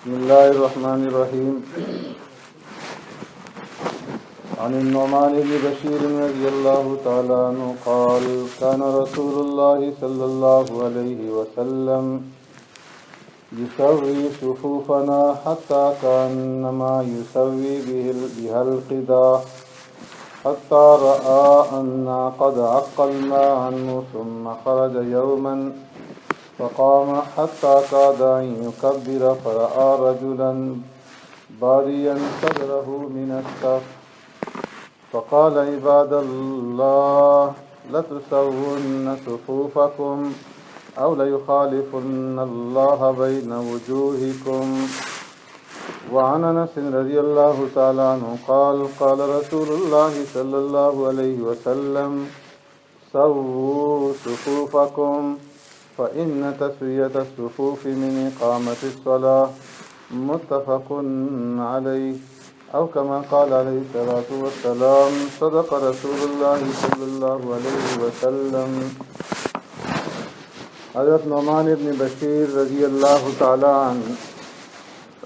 بسم الله الرحمن الرحيم. عن النعمان بن بشير رضي الله تعالى عنه قال كان رسول الله صلى الله عليه وسلم يسوي صفوفنا حتى كأنما يسوي بها القداح حتى رأى أنا قد عقلنا عنه ثم خرج يوما فقام حتى كاد أن يكبر فرأى رجلا باديا صدره من الصف فقال عباد الله لتسون صفوفكم أو ليخالفن الله بين وجوهكم. وعن أنس رضي الله تعالى عنه قال قال رسول الله صلى الله عليه وسلم سووا صفوفكم فإن تسوية الصفوف من إقامة الصلاة. متفق عليه أو كما قال عليه الصلاة والسلام صدق رسول الله صلی اللہ علیہ وسلم. حضرت نعمان بن بشیر رضی اللہ تعالیٰ عنہ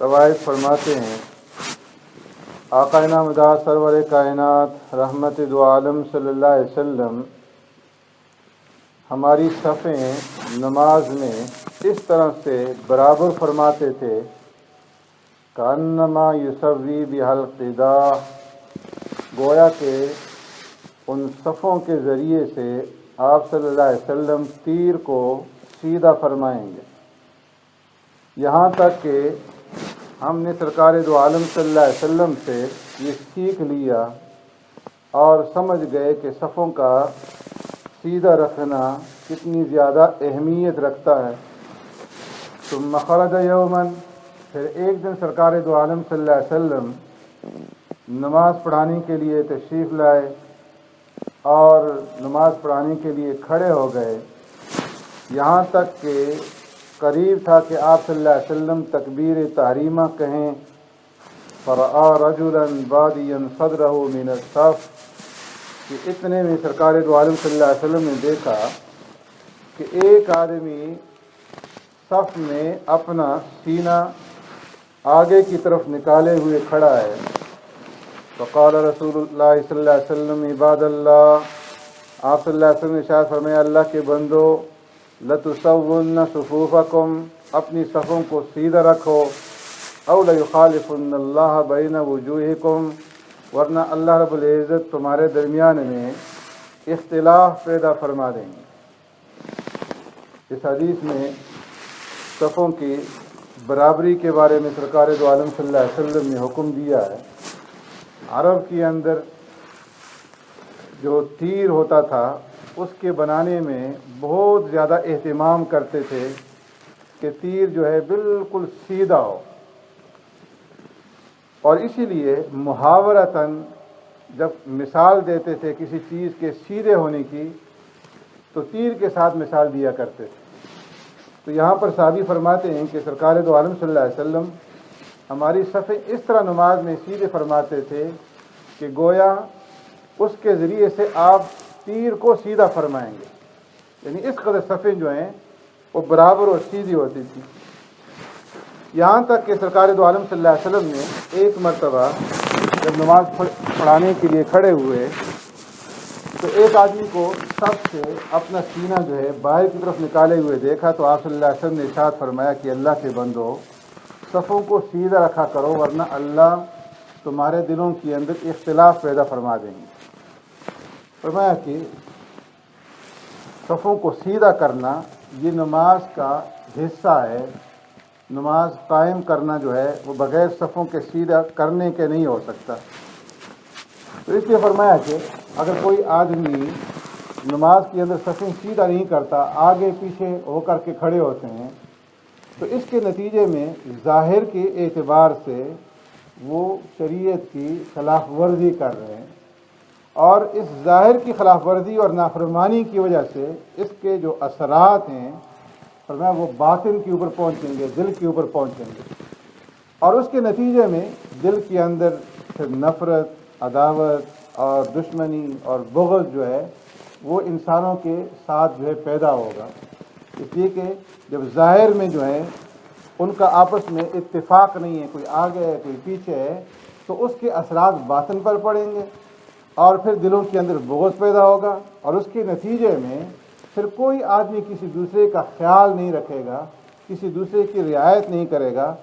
روایت فرماتے ہیں آقا نامدار سرور کائنات رحمت دو عالم صلی اللہ علیہ وسلم ہماری صفیں نماز میں اس طرح سے برابر فرماتے تھے کانما یسوی بہا القداح، گویا کہ ان صفوں کے ذریعے سے آپ صلی اللہ علیہ وسلم تیر کو سیدھا فرمائیں گے. یہاں تک کہ ہم نے سرکار دو عالم صلی اللہ علیہ وسلم سے یہ سیکھ لیا اور سمجھ گئے کہ صفوں کا سیدھا رکھنا کتنی زیادہ اہمیت رکھتا ہے. ثم خرج یوما، پھر ایک دن سرکار دو عالم صلی اللہ علیہ وسلم نماز پڑھانے کے لیے تشریف لائے اور نماز پڑھانے کے لیے کھڑے ہو گئے، یہاں تک کہ قریب تھا کہ آپ صلی اللہ علیہ وسلم تکبیر تحریمہ کہیں. فرآ رجلا بادیا صدرہ من الصف، کہ اتنے میں سرکار دو عالم صلی اللہ علیہ وسلم نے دیکھا کہ ایک آدمی صف میں اپنا سینہ آگے کی طرف نکالے ہوئے کھڑا ہے. فقال رسول اللہ صلی اللہ علیہ وسلم عباد اللہ، آپ صلی اللہ علیہ وسلم نے ارشاد فرمایا اللہ کے بندو لتسون صفوفکم، اپنی صفوں کو سیدھا رکھو، او لیخالفن اللہ بین وجوہکم، ورنہ اللہ رب العزت تمہارے درمیان میں اختلاف پیدا فرما دیں گے. اس حدیث میں صفوں کی برابری کے بارے میں سرکار دو عالم صلی اللہ علیہ وسلم نے حکم دیا ہے. عرب کے اندر جو تیر ہوتا تھا اس کے بنانے میں بہت زیادہ اہتمام کرتے تھے کہ تیر جو ہے بالکل سیدھا ہو، اور اسی لیے محاورتاً جب مثال دیتے تھے کسی چیز کے سیدھے ہونے کی تو تیر کے ساتھ مثال دیا کرتے تھے. تو یہاں پر صحابی فرماتے ہیں کہ سرکار دو عالم صلی اللہ علیہ وسلم ہماری صفیں اس طرح نماز میں سیدھے فرماتے تھے کہ گویا اس کے ذریعے سے آپ تیر کو سیدھا فرمائیں گے، یعنی اس قدر صفیں جو ہیں وہ برابر اور سیدھی ہوتی تھی. یہاں تک کہ سرکار دو عالم صلی اللہ علیہ وسلم نے ایک مرتبہ جب نماز پڑھانے کے لیے کھڑے ہوئے تو ایک آدمی کو صف سے اپنا سینہ جو ہے باہر کی طرف نکالے ہوئے دیکھا تو آپ صلی اللہ علیہ وسلم نے ارشاد فرمایا کہ اللہ کے بندو صفوں کو سیدھا رکھا کرو ورنہ اللہ تمہارے دلوں کے اندر اختلاف پیدا فرما دیں گے. فرمایا کہ صفوں کو سیدھا کرنا یہ نماز کا حصہ ہے. نماز قائم کرنا جو ہے وہ بغیر صفوں کے سیدھا کرنے کے نہیں ہو سکتا. تو اس لیے فرمایا کہ اگر کوئی آدمی نماز کے اندر صفیں سیدھا نہیں کرتا، آگے پیچھے ہو کر کے کھڑے ہوتے ہیں، تو اس کے نتیجے میں ظاہر کے اعتبار سے وہ شریعت کی خلاف ورزی کر رہے ہیں، اور اس ظاہر کی خلاف ورزی اور نافرمانی کی وجہ سے اس کے جو اثرات ہیں فرمایا وہ باطن کے اوپر پہنچیں گے، دل کے اوپر پہنچیں گے، اور اس کے نتیجے میں دل کے اندر پھر نفرت، عداوت اور دشمنی اور بغض جو ہے وہ انسانوں کے ساتھ جو ہے پیدا ہوگا. اس لیے کہ جب ظاہر میں جو ہے ان کا آپس میں اتفاق نہیں ہے، کوئی آگے ہے کوئی پیچھے ہے، تو اس کے اثرات باطن پر پڑیں گے اور پھر دلوں کے اندر بغض پیدا ہوگا، اور اس کے نتیجے میں پھر کوئی آدمی کسی دوسرے کا خیال نہیں رکھے گا، کسی دوسرے کی رعایت نہیں کرے گا،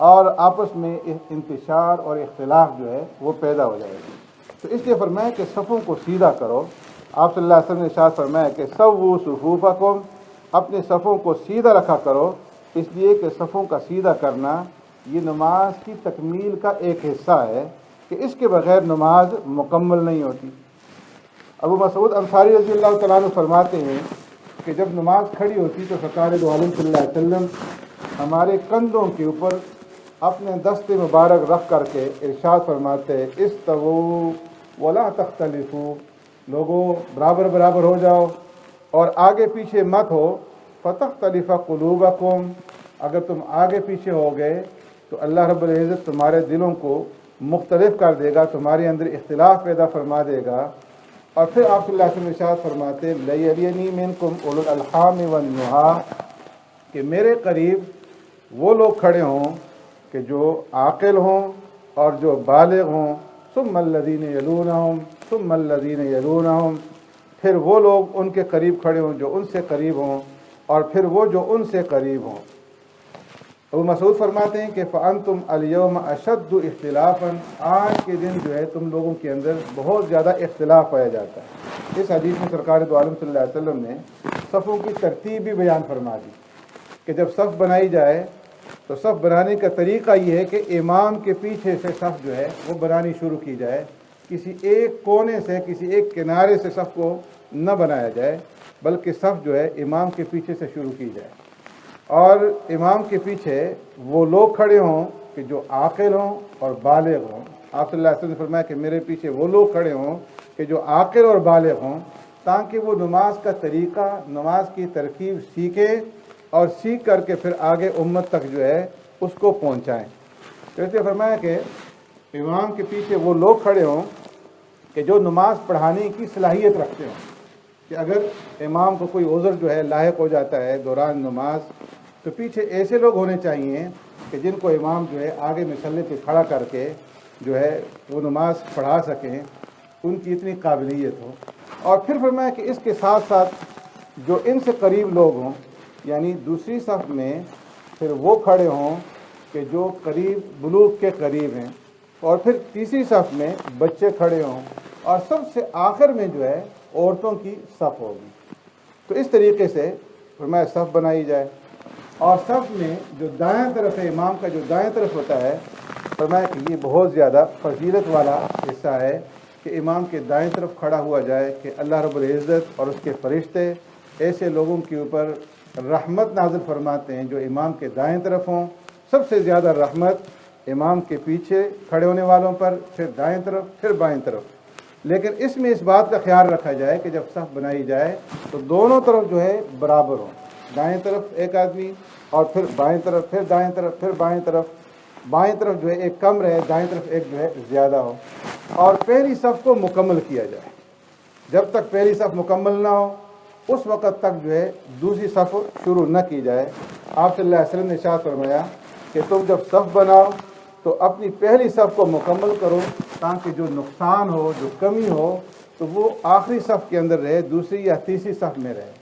اور آپس میں انتشار اور اختلاف جو ہے وہ پیدا ہو جائے گا۔ تو اس لیے فرمایا کہ صفوں کو سیدھا کرو۔ آپ صلی اللہ علیہ وسلم نے ارشاد فرمایا کہ سووا صفوفکم، اپنے صفوں کو سیدھا رکھا کرو، اس لیے کہ صفوں کا سیدھا کرنا یہ نماز کی تکمیل کا ایک حصہ ہے کہ اس کے بغیر نماز مکمل نہیں ہوتی۔ ابو مسعود انصاری رضی اللہ تعالیٰ عنہ فرماتے ہیں کہ جب نماز کھڑی ہوتی تو سرکار دو عالم صلی اللہ علیہ وسلم ہمارے کندھوں کے اوپر اپنے دست مبارک رکھ کر کے ارشاد فرماتے استووا ولا تختلفوا، لوگوں برابر برابر ہو جاؤ اور آگے پیچھے مت ہو، فتختلف قلوبکم، اگر تم آگے پیچھے ہو گئے تو اللہ رب العزت تمہارے دلوں کو مختلف کر دے گا، تمہارے اندر اختلاف پیدا فرما دے گا۔ اور پھر آپ صلی اللہ علیہ وسلم ارشاد فرماتے لیلینی منکم اولو الالحام والنہا، کہ میرے قریب وہ لوگ کھڑے ہوں کہ جو عاقل ہوں اور جو بالغ ہوں، ثم الذین یلونہم ثم الذین یلونہم، پھر وہ لوگ ان کے قریب کھڑے ہوں جو ان سے قریب ہوں، اور پھر وہ جو ان سے قریب ہوں۔ ابو مسعود فرماتے ہیں کہ فَأَنْتُمْ الْيَوْمَ أَشَدُّ اخْتِلَافًا، آج کے دن جو ہے تم لوگوں کے اندر بہت زیادہ اختلاف پایا جاتا ہے۔ اس حدیث میں سرکار دو عالم صلی اللہ علیہ وسلم نے صفوں کی ترتیب بھی بیان فرما دی کہ جب صف بنائی جائے تو صف بنانے کا طریقہ یہ ہے کہ امام کے پیچھے سے صف جو ہے وہ بنانی شروع کی جائے، کسی ایک کونے سے کسی ایک کنارے سے صف کو نہ بنایا جائے، بلکہ صف جو ہے امام کے پیچھے سے شروع کی جائے، اور امام کے پیچھے وہ لوگ کھڑے ہوں کہ جو عاقل ہوں اور بالغ ہوں۔ آپ صلی اللہ علیہ وسلم نے فرمایا کہ میرے پیچھے وہ لوگ کھڑے ہوں کہ جو عاقل اور بالغ ہوں، تاکہ وہ نماز کا طریقہ، نماز کی ترکیب سیکھیں اور سیکھ کر کے پھر آگے امت تک جو ہے اس کو پہنچائیں۔ تو اس لیے فرمایا کہ امام کے پیچھے وہ لوگ کھڑے ہوں کہ جو نماز پڑھانے کی صلاحیت رکھتے ہوں، کہ اگر امام کو کوئی عذر جو ہے لاحق ہو جاتا ہے دوران نماز، تو پیچھے ایسے لوگ ہونے چاہیے کہ جن کو امام جو ہے آگے مصلی پہ کھڑا کر کے جو ہے وہ نماز پڑھا سکیں، ان کی اتنی قابلیت ہو۔ اور پھر فرمایا کہ اس کے ساتھ ساتھ جو ان سے قریب لوگ ہوں، یعنی دوسری صف میں پھر وہ کھڑے ہوں کہ جو قریب بلوغ کے قریب ہیں، اور پھر تیسری صف میں بچے کھڑے ہوں، اور سب سے آخر میں جو ہے عورتوں کی صف ہوگی۔ تو اس طریقے سے فرمایا صف بنائی جائے، اور صف میں جو دائیں طرف ہے، امام کا جو دائیں طرف ہوتا ہے، فرمایا کہ یہ بہت زیادہ فضیلت والا حصہ ہے کہ امام کے دائیں طرف کھڑا ہوا جائے، کہ اللہ رب العزت اور اس کے فرشتے ایسے لوگوں کے اوپر رحمت نازل فرماتے ہیں جو امام کے دائیں طرف ہوں۔ سب سے زیادہ رحمت امام کے پیچھے کھڑے ہونے والوں پر، پھر دائیں طرف، پھر بائیں طرف۔ لیکن اس میں اس بات کا خیال رکھا جائے کہ جب صف بنائی جائے تو دونوں طرف جو ہے برابر ہوں، دائیں طرف ایک آدمی اور پھر بائیں طرف، پھر دائیں طرف، پھر بائیں طرف۔ بائیں طرف جو ہے ایک کم رہے، دائیں طرف ایک جو ہے زیادہ ہو، اور پہلی صف کو مکمل کیا جائے۔ جب تک پہلی صف مکمل نہ ہو اس وقت تک جو ہے دوسری صف شروع نہ کی جائے۔ آپ صلی اللہ علیہ وسلم نے ارشاد فرمایا کہ تم جب صف بناؤ تو اپنی پہلی صف کو مکمل کرو، تاکہ جو نقصان ہو، جو کمی ہو، تو وہ آخری صف کے اندر رہے، دوسری یا تیسری صف میں رہے۔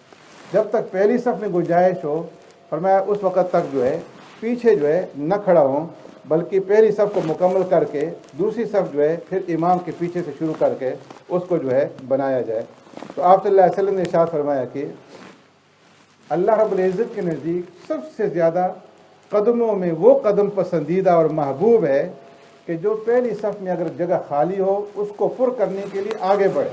جب تک پہلی صف میں گنجائش ہو، فرمایا اس وقت تک جو ہے پیچھے جو ہے نہ کھڑا ہوں، بلکہ پہلی صف کو مکمل کر کے دوسری صف جو ہے پھر امام کے پیچھے سے شروع کر کے اس کو جو ہے بنایا جائے۔ تو آپ صلی اللہ علیہ وسلم نے ارشاد فرمایا کہ اللہ رب العزت کے نزدیک سب سے زیادہ قدموں میں وہ قدم پسندیدہ اور محبوب ہے کہ جو پہلی صف میں اگر جگہ خالی ہو اس کو پر کرنے کے لیے آگے بڑھے۔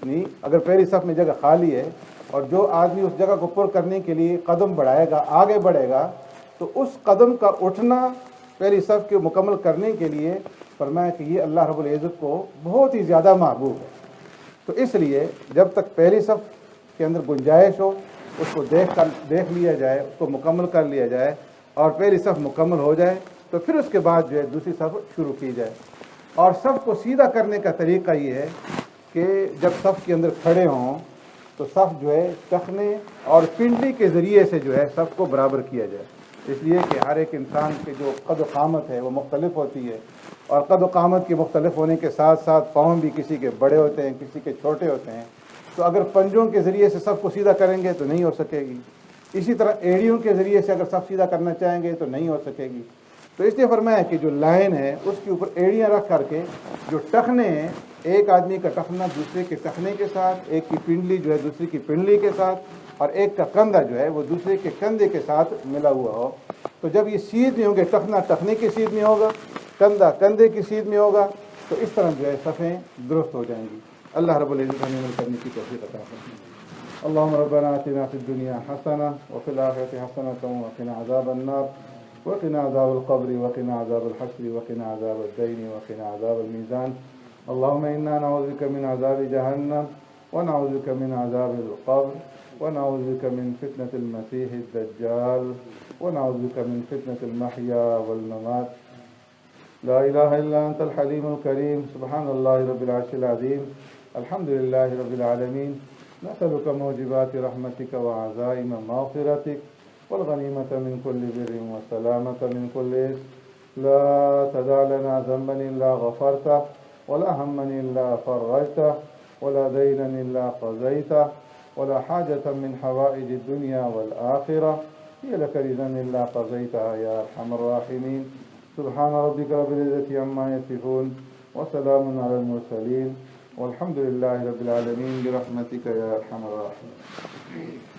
نہیں، اگر پہلی صف میں جگہ خالی ہے اور جو آدمی اس جگہ کو پر کرنے کے لیے قدم بڑھائے گا، آگے بڑھے گا، تو اس قدم کا اٹھنا پہلی صف کے مکمل کرنے کے لیے فرمایا کہ یہ اللہ رب العزت کو بہت ہی زیادہ محبوب ہے۔ تو اس لیے جب تک پہلی صف کے اندر گنجائش ہو اس کو دیکھ لیا جائے، اس کو مکمل کر لیا جائے، اور پہلی صف مکمل ہو جائے تو پھر اس کے بعد جو ہے دوسری صف شروع کی جائے۔ اور صف کو سیدھا کرنے کا طریقہ یہ ہے کہ جب صف کے اندر کھڑے ہوں تو صف جو ہے ٹخنے اور پنڈلی کے ذریعے سے جو ہے صف کو برابر کیا جائے۔ اس لیے کہ ہر ایک انسان کے جو قد و قامت ہے وہ مختلف ہوتی ہے، اور قد و قامت کے مختلف ہونے کے ساتھ ساتھ پاؤں بھی کسی کے بڑے ہوتے ہیں، کسی کے چھوٹے ہوتے ہیں، تو اگر پنجوں کے ذریعے سے سب کو سیدھا کریں گے تو نہیں ہو سکے گی، اسی طرح ایڑیوں کے ذریعے سے اگر سب سیدھا کرنا چاہیں گے تو نہیں ہو سکے گی۔ تو اس لیے فرمایا کہ جو لائن ہے اس کے اوپر ایڑیاں رکھ کر کے جو ٹخنے ہیں، ایک آدمی کا ٹخنا دوسرے کے ٹخنے کے ساتھ، ایک کی پنڈلی جو ہے دوسری کی پنڈلی کے ساتھ، اور ایک کا کندھا جو ہے وہ دوسرے کے کندھے کے ساتھ ملا ہوا ہو، تو جب یہ سیدھ نہیں ہوں گے، ٹخنا ٹخنے کی سیدھ میں ہوگا، کندھا کندھے کی سیدھ میں ہوگا، تو اس طرح جو ہے صفیں درست ہو جائیں گی۔ اللہ رب العزت ہمیں عمل کرنے کی توفیق عطا فرمائے۔ اللهم ربنا آتنا في الدنيا حسنة وفي الآخرة حسنة وقنا عذاب النار وقنا عذاب القبر وقنا عذاب الحشر وقنا عذاب الدين وقنا عذاب الميزان اللهم إنا نعوذ بك من عذاب جهنم ونعوذ بك من عذاب القبر ونعوذ بك من فتنة المسيح الدجال ونعوذ بك من فتنة المحيا والممات لا إله إلا أنت الحليم الكريم سبحان الله رب العرش العظيم الحمد لله رب العالمين نسألك موجبات رحمتك وعزائم مغفرتك والغنيمة من كل بر والسلامة من كل إثم لا تدع لنا ذنبا إلا غفرته ولا هما إلا فرجته ولا دينا إلا قضيته ولا حاجة من حوائج الدنيا والآخرة هي لك رضا إلا قضيتها يا أرحم الراحمين سبحان ربك رب العزة عما يصفون وسلام على المرسلين والحمد لله رب العالمين برحمتك يا أرحم الراحمين۔